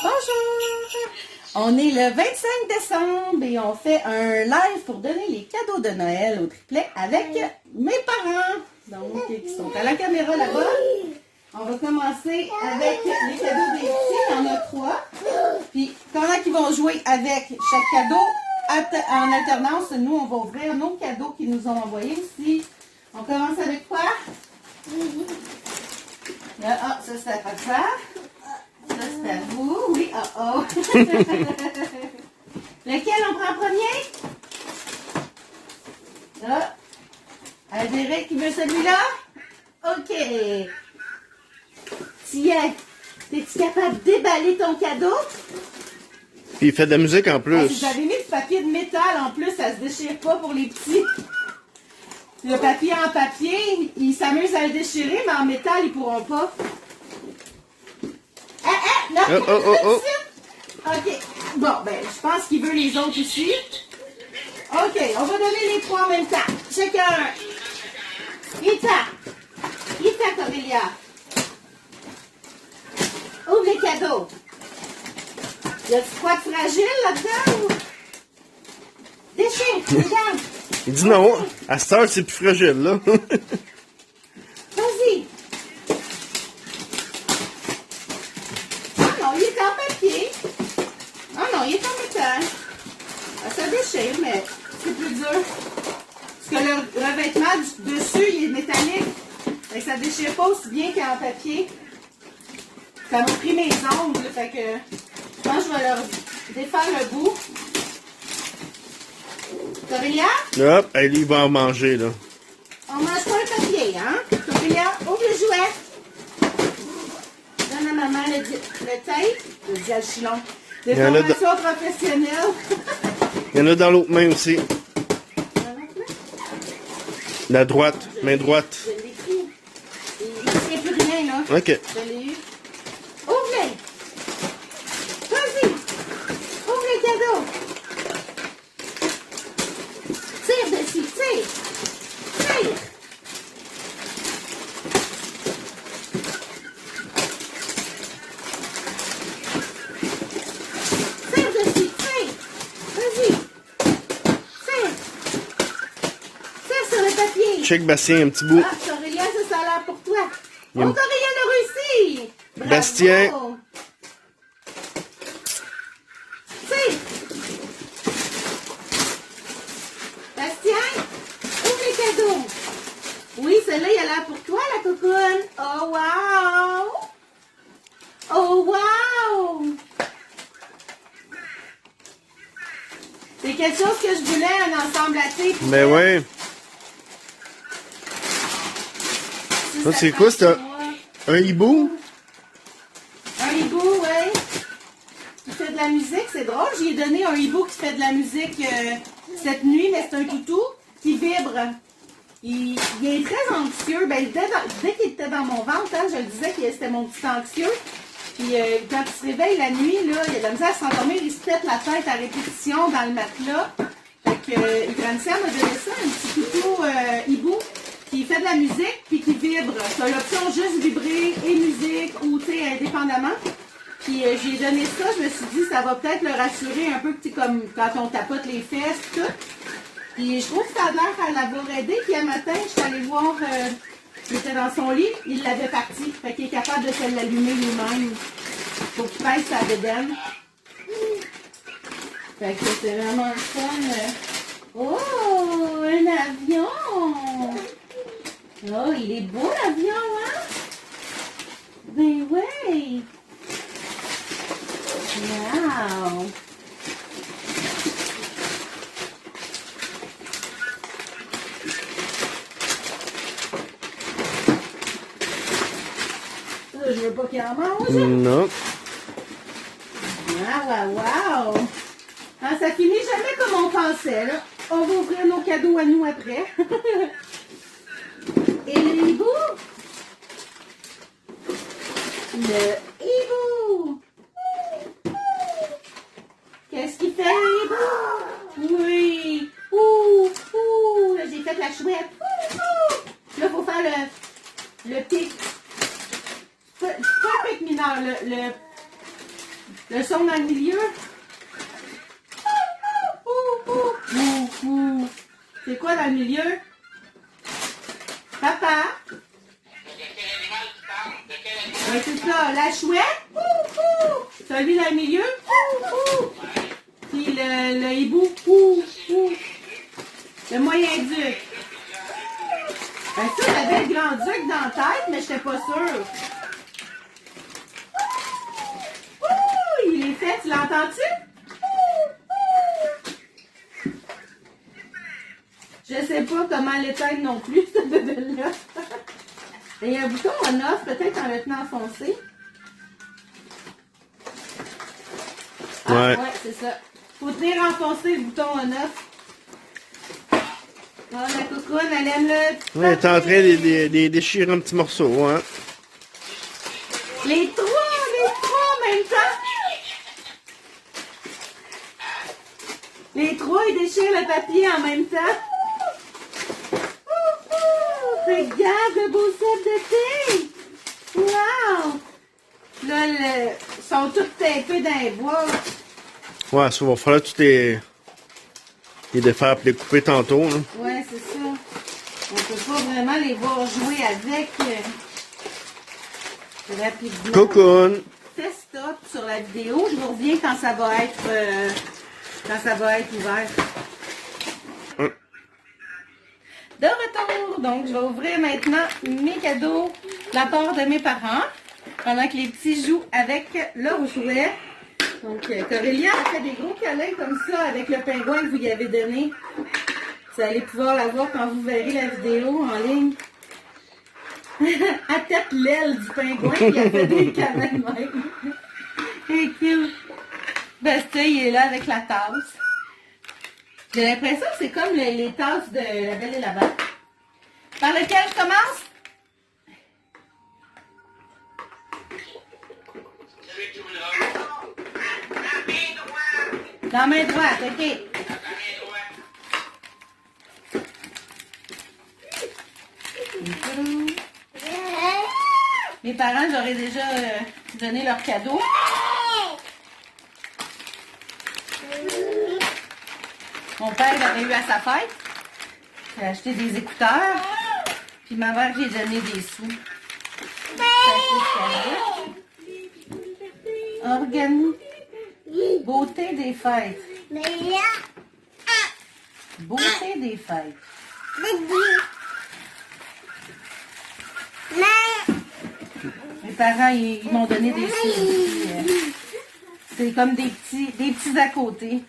Bonjour! On est le 25 décembre et on fait un live pour donner les cadeaux de Noël au triplet avec mes parents. Donc, qui sont à la caméra là-bas. On va commencer avec les cadeaux des petits. Il y en a 3. Puis, il y en a qui vont jouer avec chaque cadeau en alternance. Nous, on va ouvrir nos cadeaux qu'ils nous ont envoyés aussi. On commence avec quoi? Ah, ça c'est à papa. Ça c'est à vous. Oui, oh. Lequel on prend en premier? Là. Derek, qui veut celui-là? OK. Tiens, es-tu capable de déballer ton cadeau? Puis il fait de la musique en plus. Si j'avais mis du papier de métal en plus, ça se déchire pas pour les petits. Le papier en papier, ils s'amusent à le déchirer, mais en métal, ils pourront pas. Non! Oh. OK. Bon, ben, je pense qu'il veut les autres ici. OK, on va donner les 3 en même temps. Chacun. Ita, Cornelia. Ouvre les cadeaux. Y a-tu quoi de fragile là-dedans? Déchire, regarde. Il dit non, à cette heure, c'est plus fragile, là. Vas-y. Ah non, il est en papier. Ah non, il est en métal. Ça déchire, mais c'est plus dur. Parce que le revêtement dessus, il est métallique. Fait que ça déchire pas aussi bien qu'en papier. Ça m'a pris mes ongles, fait que je pense que je vais leur défaire le bout. Corélia? Hop, elle, il va en manger, là. On mange pas le papier, hein? Corélia, ouvre le jouet. Donne à maman le tape. Le diachylon. Des formations professionnelles. Il y en a dans l'autre main aussi. La droite, main droite. Je l'ai écrit. Il n'y a plus rien, là. OK. Je l'ai eu. Ouvre-les. Vas-y. Ouvre les cadeaux. Tire dessus, tire. Tire. Tire dessus, tire. Vas-y. Tire. Tire sur le papier. Check Bastien, un petit bout. Ah, Corélia, ça a l'air pour toi. Oh, Il y a une- Corélia l'a réussi. Bravo. Bastien. Tire. Bastien, ouvre les cadeaux. Oui, celle-là, il a l'air pour toi, la cocoune. Oh, wow. Oh, wow. C'est quelque chose que je voulais, un ensemble à thé. Ben ouais. Ça, c'est quoi, c'est un hibou? Un hibou, oui. Qui fait de la musique, c'est drôle. J'ai donné un hibou qui fait de la musique cette nuit, mais c'est un toutou qui vibre. Il est très anxieux. Ben, dès qu'il était dans mon ventre, hein, je le disais que c'était mon petit anxieux. Puis quand il se réveille la nuit, là, il a de la misère à s'endormir, il se pète la tête à répétition dans le matelas. Fait que Ignacia m'a donné ça, un petit toutou hibou qui fait de la musique puis qui vibre. Tu as l'option juste vibrer et musique ou tu sais, indépendamment. Puis j'ai donné ça, je me suis dit ça va peut-être le rassurer un peu, comme quand on tapote les fesses et tout. Puis je trouve que ça a l'air à l'avoir aidé. Puis un matin, je suis allée voir, il était dans son lit, il l'avait parti. Fait qu'il est capable de se l'allumer lui-même. Faut qu'il pèse sa bédaine. Fait que c'est vraiment le fun. Oh, un avion! Oh, il est beau l'avion, hein? Ben ouais! Wow! Je veux pas qu'il en mange. Non. Wow! Ah, ça finit jamais comme on pensait, là. On va ouvrir nos cadeaux à nous après. Et le hibou? Le hibou! Qu'est-ce qu'il fait, le hibou? Oui! Ouh! Là, j'ai fait la chouette. Ouh! Là, il faut faire le pic. Pas le pic mineur, Le son dans le milieu. C'est quoi dans le milieu? Papa? Oui, c'est ça. La chouette? Celui dans le milieu? Puis le hibou? Le moyen duc. Ben ça, j'avais le grand duc dans la tête, mais j'étais pas sûre. Il est fait, tu l'entends-tu? Je sais pas comment l'éteindre non plus, cette bébelle-là. Il y a un bouton on-off, peut-être en le tenant enfoncé. Ouais. Ouais, c'est ça. Faut tenir enfoncé le bouton on-off. Oh, la cocoune, elle aime le... Ouais, elle est en train de déchirer un petit morceau, hein. Les trois en même temps. Les trois, ils déchirent le papier en même temps. Regarde le beau set de thé! Wow! Là, ils sont tous tapés dans les bois. Ouais, ça va falloir tout les défaire et les couper tantôt, là. Ouais, c'est ça. On peut pas vraiment les voir jouer avec rapidement. Cocoon! Fais stop sur la vidéo. Je vous reviens quand ça va être ouvert. De retour, donc je vais ouvrir maintenant mes cadeaux de la part de mes parents pendant que les petits jouent avec leurs jouets. Donc Corélia a fait des gros câlins comme ça avec le pingouin que vous lui avez donné. Vous allez pouvoir la voir quand vous verrez la vidéo en ligne. Elle tape l'aile du pingouin et elle fait des câlins de même. C'est cute. Bastille, il est là avec la tasse. J'ai l'impression que c'est comme les tasses de La Belle et la Bête. Par lequel je commence? Dans la main droite, ok. Mes parents, j'aurais déjà donné leur cadeau. Mon père l'avait eu à sa fête. Il a acheté des écouteurs. Puis ma mère, j'ai donné des sous. Organi. Beauté des fêtes. Beauté des fêtes. Mes parents, ils m'ont donné des sous aussi. C'est comme des petits à côté.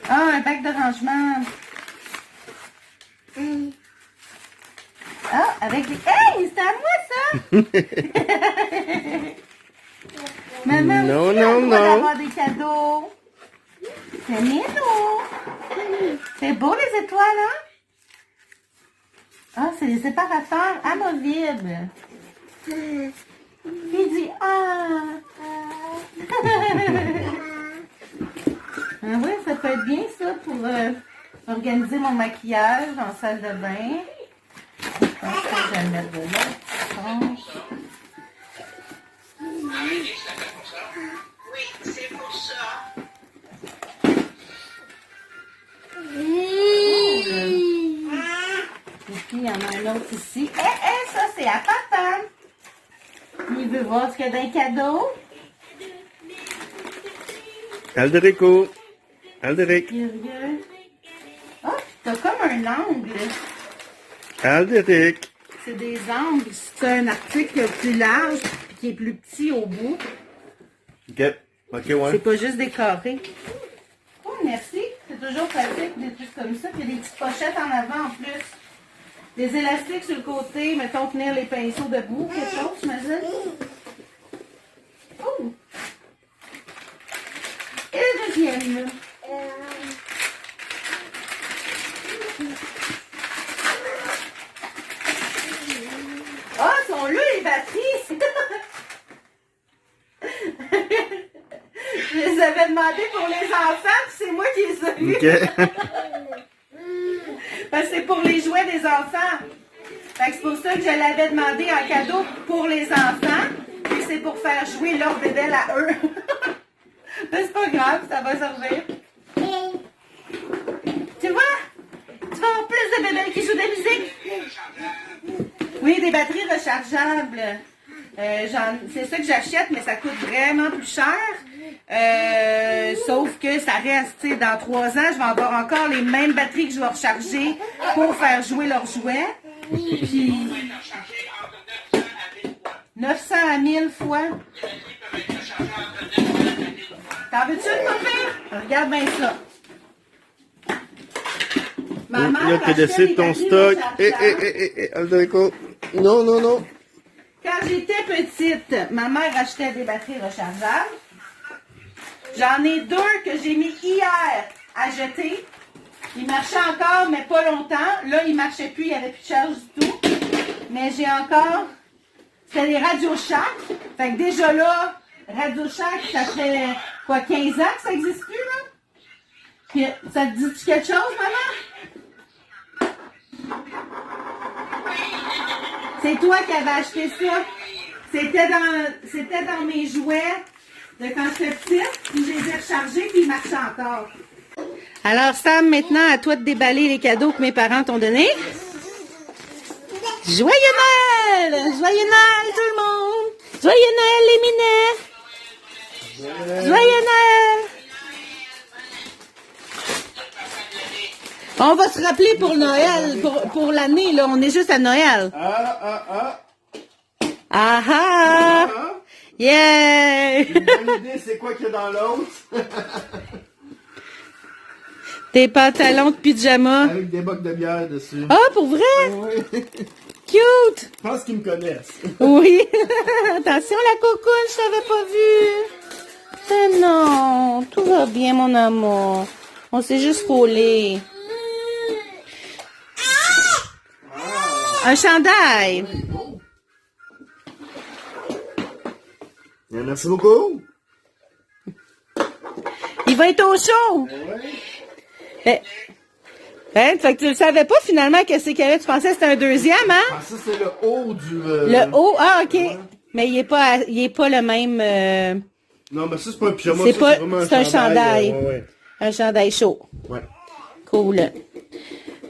Ah, un bac de rangement. Ah, avec des... Hey, c'est à moi, ça! Maman, Non, aussi, non, a le droit non. d'avoir des cadeaux. C'est mignon. C'est beau, les étoiles, hein? Ah, c'est des séparateurs amovibles. Il dit « Ah! » Ah oui, ça peut être bien ça pour organiser mon maquillage en salle de bain. Je pense que je vais le mettre de là. Oui, c'est pour ça. Et puis il y en a un autre ici. Ça c'est à papa. Il veut voir ce qu'il y a dans les cadeaux. Alderico. Alderic. Curieux. Ah, t'as comme un angle. Alderic. C'est des angles. C'est un article plus large et qui est plus petit au bout. OK. OK, ouais. C'est pas juste des carrés. Oh, merci. C'est toujours pratique, des trucs comme ça. Puis il y a des petites pochettes en avant en plus. Des élastiques sur le côté, mettons, tenir les pinceaux debout, quelque chose, j'imagine. Oh! Et le deuxième, là. Ah, sont là les batteries! Je les avais demandé pour les enfants, puis c'est moi qui les ai eus. OK. Parce que c'est pour les jouets des enfants. Fait que c'est pour ça que je l'avais demandé en cadeau pour les enfants. Puis c'est pour faire jouer leur bébelle à eux. Mais c'est pas grave, ça va servir. Tu vois? Tu vas avoir plus de bébelles qui jouent de la musique? Oui, des batteries rechargeables. C'est ça que j'achète, mais ça coûte vraiment plus cher. Sauf que ça reste, tu sais, dans 3 ans, je vais avoir encore les mêmes batteries que je vais recharger pour faire jouer leurs jouets. Puis 900 à 1000 fois. T'en veux-tu une, mon père? Regarde bien ça. Ma mère Là, t'as achetait laissé des ton batteries stock. rechargeables. Alderico. Non, non, non. Quand j'étais petite, ma mère achetait des batteries rechargeables. J'en ai 2 que j'ai mis hier à jeter. Ils marchaient encore, mais pas longtemps. Là, ils marchaient plus, il n'y avait plus de charge du tout. Mais j'ai encore... C'était des Radio Shack. Fait que déjà là, Radio Shack, ça fait quoi, 15 ans que ça n'existe plus, là? Puis, ça te dit-tu quelque chose, maman? C'est toi qui avais acheté ça. C'était dans mes jouets de quand j'étais petite, puis je les ai rechargés, puis ils marchaient encore. Alors, Sam, maintenant, à toi de déballer les cadeaux que mes parents t'ont donnés. Joyeux Noël! Joyeux Noël, tout le monde! Joyeux Noël, les minets! Joyeux Noël! On va se rappeler pour Noël, pour l'année, là. On est juste à Noël. Ah ah! Yeah! Une bonne idée, c'est quoi qu'il y a dans l'autre? Des pantalons de pyjama. Avec des bocs de bière dessus. Ah, pour vrai? Oui. Cute! Je pense qu'ils me connaissent. Oui. Attention, la cocoune, je t'avais pas vu. Mais non, tout va bien, mon amour. On s'est juste frôlé. Un chandail. Merci beaucoup. Il va être au chaud. Ouais. Fait que tu le savais pas finalement que c'est qu'il y avait, tu pensais que c'était un deuxième, hein? Ah, ça, c'est le haut du... Le haut, ah, ok. Mais il est pas le même, Non, mais ça, c'est pas un pyjama. c'est ça, pas, vraiment c'est un chandail. ouais. Un chandail chaud. Ouais. Cool.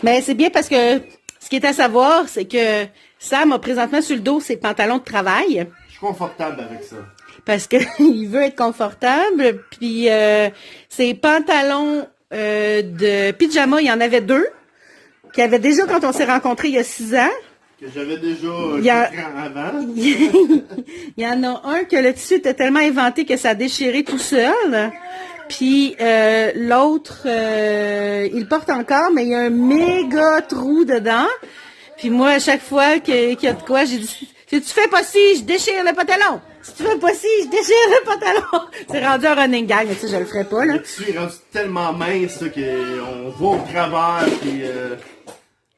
Mais c'est bien parce que ce qui est à savoir, c'est que Sam a présentement sur le dos ses pantalons de travail. Je suis confortable avec ça. Parce que il veut être confortable. Puis ses pantalons de pyjama, il y en avait 2. Qu'il y avait déjà quand on s'est rencontrés il y a 6 ans. Que j'avais déjà Il y a- 4 ans avant. Il y en a un que le tissu était tellement inventé que ça a déchiré tout seul. Puis l'autre, il le porte encore, mais il y a un méga trou dedans. Puis moi, à chaque fois qu'il y a de quoi, j'ai dit, si tu fais pas ci, je déchire le pantalon. Si tu fais pas ci, je déchire le pantalon. C'est rendu un running gag, mais tu sais, je le ferai pas, là. Le tissu est rendu tellement mince là, qu'on voit au travers. Puis,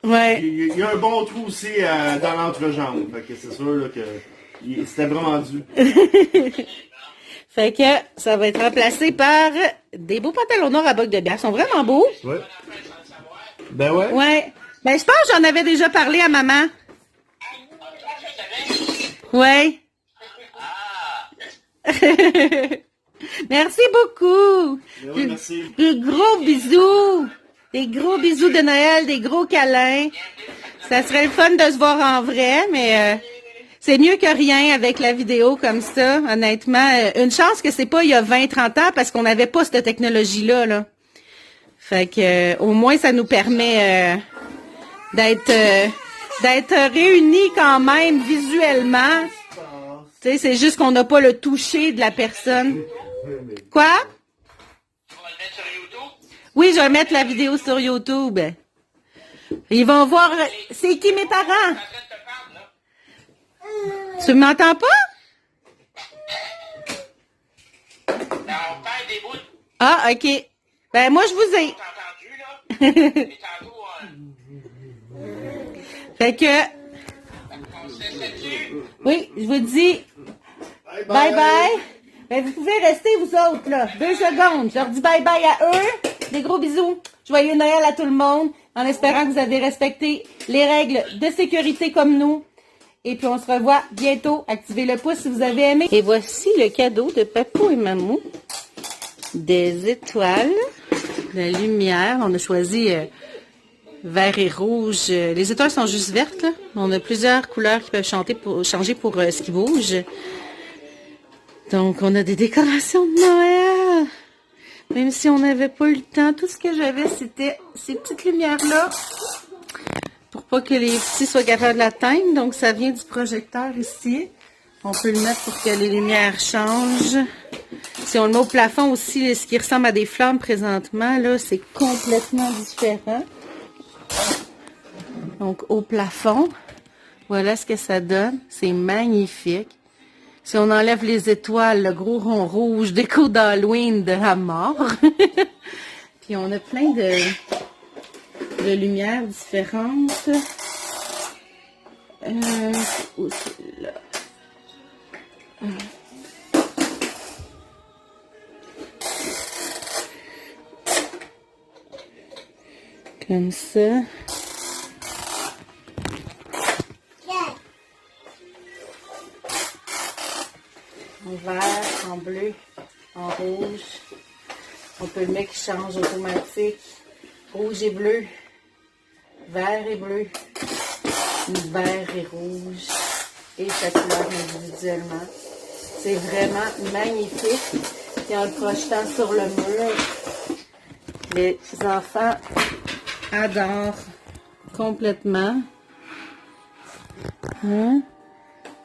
Ouais. il y a un bon trou aussi dans l'entrejambe. Fait que c'est sûr là, que c'était vraiment dû. Fait que ça va être remplacé par des beaux pantalons noirs à boc de bière. Ils sont vraiment beaux. Ouais. Ben ouais. Ouais. Ben, je pense que j'en avais déjà parlé à maman. Ouais. Merci beaucoup. Ben ouais, merci. Des gros bisous. Des gros bisous de Noël, des gros câlins. Ça serait le fun de se voir en vrai, mais c'est mieux que rien avec la vidéo comme ça, honnêtement. Une chance que c'est pas il y a 20-30 ans parce qu'on n'avait pas cette technologie-là, là. Fait que au moins ça nous permet d'être réunis quand même visuellement. Tu sais, c'est juste qu'on n'a pas le toucher de la personne. Quoi? Tu vas le mettre sur YouTube? Oui, je vais mettre la vidéo sur YouTube. Ils vont voir. C'est qui mes parents? En train de te parler, là. Tu m'entends pas? On perd des bouts. Ah, ok. Ben, moi, je vous ai. T'as entendu, là? Et tantôt, Fait que, on se laisse là-dessus. oui, je vous dis bye bye. Ben, vous pouvez rester, vous autres, là. 2 secondes. Je leur dis bye bye à eux. Des gros bisous. Joyeux Noël à tout le monde. En espérant que vous avez respecté les règles de sécurité comme nous. Et puis, on se revoit bientôt. Activez le pouce si vous avez aimé. Et voici le cadeau de Papou et Mamou. Des étoiles, de la lumière. On a choisi vert et rouge. Les étoiles sont juste vertes, là. On a plusieurs couleurs qui peuvent changer pour ce qui bouge. Donc, on a des décorations de Noël. Même si on n'avait pas eu le temps, tout ce que j'avais, c'était ces petites lumières-là. Pour pas que les petits soient capables de l'atteindre. Donc, ça vient du projecteur ici. On peut le mettre pour que les lumières changent. Si on le met au plafond aussi, ce qui ressemble à des flammes présentement, là, c'est complètement différent. Donc, au plafond, voilà ce que ça donne. C'est magnifique. Si on enlève les étoiles, le gros rond rouge, déco d'Halloween de la mort. Puis on a plein de lumières différentes. Où c'est là? Comme ça. En vert, en bleu, en rouge. On peut le mettre qui change automatique. Rouge et bleu. Vert et bleu. Vert et rouge. Et chaque couleur individuellement. C'est vraiment magnifique. Et en le projetant sur le mur, les enfants adorent complètement. Hein?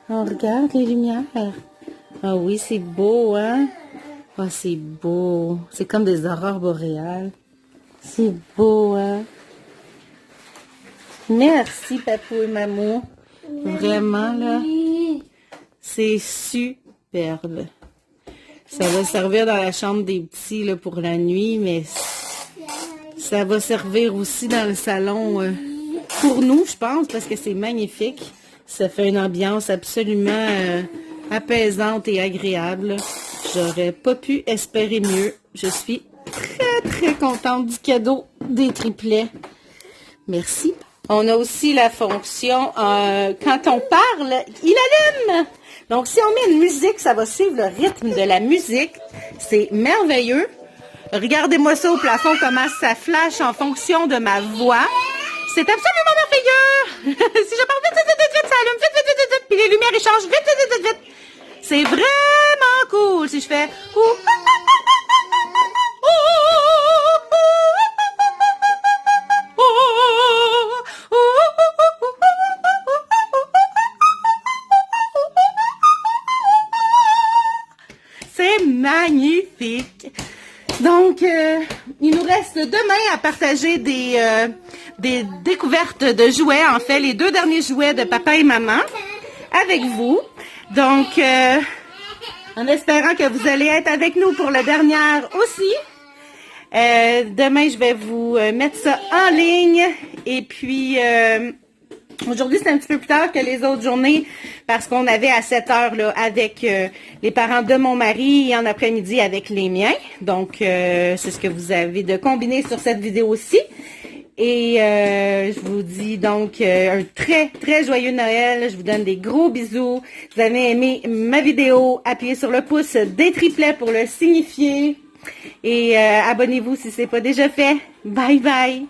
On regarde les lumières. Ah oui, c'est beau, hein? Ah, c'est beau. C'est comme des aurores boréales. C'est beau, hein? Merci, Papou et Mamou. Vraiment, là, c'est superbe. Ça va servir dans la chambre des petits là, pour la nuit, mais ça va servir aussi dans le salon pour nous, je pense, parce que c'est magnifique. Ça fait une ambiance absolument apaisante et agréable. J'aurais pas pu espérer mieux. Je suis très, très contente du cadeau des triplets. Merci. On a aussi la fonction, quand on parle, il allume. Donc, si on met une musique, ça va suivre le rythme de la musique. C'est merveilleux. Regardez-moi ça au plafond, comment ça flash en fonction de ma voix. C'est absolument merveilleux. Si je parle vite, ça allume vite. Puis les lumières échangent vite. C'est vraiment cool. Si je fais... C'est magnifique. Donc, il nous reste demain à partager des découvertes de jouets. En fait, les 2 derniers jouets de papa et maman avec vous. Donc, en espérant que vous allez être avec nous pour la dernière aussi. Demain, je vais vous mettre ça en ligne. Et puis, aujourd'hui, c'est un petit peu plus tard que les autres journées parce qu'on avait à 7 heures là, avec les parents de mon mari et en après-midi avec les miens. Donc, c'est ce que vous avez de combiné sur cette vidéo-ci. Et je vous dis donc un très, très joyeux Noël. Je vous donne des gros bisous. Si vous avez aimé ma vidéo, appuyez sur le pouce des triplets pour le signifier. Et abonnez-vous si ce n'est pas déjà fait. Bye bye!